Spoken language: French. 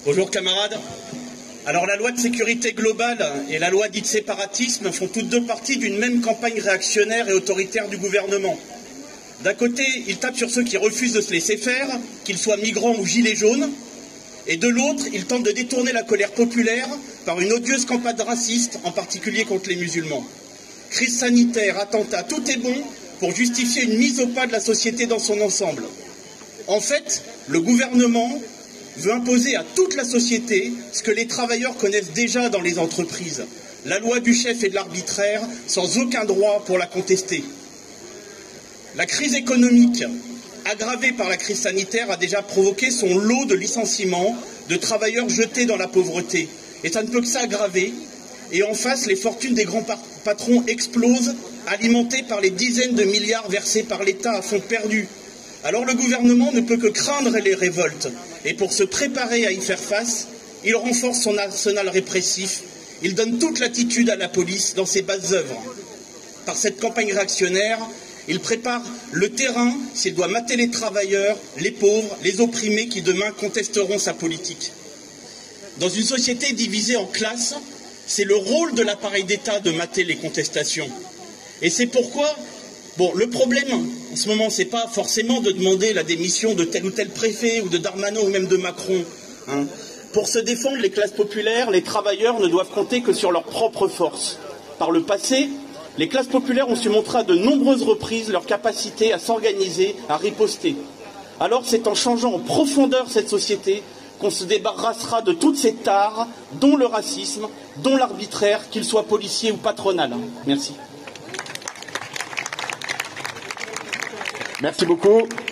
Bonjour camarades. Alors la loi de sécurité globale et la loi dite séparatisme font toutes deux partie d'une même campagne réactionnaire et autoritaire du gouvernement. D'un côté, il tape sur ceux qui refusent de se laisser faire, qu'ils soient migrants ou gilets jaunes, et de l'autre, il tente de détourner la colère populaire par une odieuse campagne raciste, en particulier contre les musulmans. Crise sanitaire, attentat, tout est bon pour justifier une mise au pas de la société dans son ensemble. En fait, le gouvernement veut imposer à toute la société ce que les travailleurs connaissent déjà dans les entreprises, la loi du chef et de l'arbitraire, sans aucun droit pour la contester. La crise économique, aggravée par la crise sanitaire, a déjà provoqué son lot de licenciements, de travailleurs jetés dans la pauvreté. Et ça ne peut que s'aggraver. Et en face, les fortunes des grands patrons explosent, alimentées par les dizaines de milliards versés par l'État à fonds perdus. Alors le gouvernement ne peut que craindre les révoltes. Et pour se préparer à y faire face, il renforce son arsenal répressif. Il donne toute l'attitude à la police dans ses basses œuvres. Par cette campagne réactionnaire, il prépare le terrain s'il doit mater les travailleurs, les pauvres, les opprimés qui demain contesteront sa politique. Dans une société divisée en classes, c'est le rôle de l'appareil d'État de mater les contestations. Et c'est pourquoi, le problème en ce moment, c'est pas forcément de demander la démission de tel ou tel préfet ou de Darmanin ou même de Macron. Pour se défendre, les classes populaires, les travailleurs ne doivent compter que sur leur propre force. Par le passé, les classes populaires ont su montrer à de nombreuses reprises leur capacité à s'organiser, à riposter. Alors c'est en changeant en profondeur cette société qu'on se débarrassera de toutes ces tares, dont le racisme, dont l'arbitraire, qu'il soit policier ou patronal. Merci. Merci beaucoup.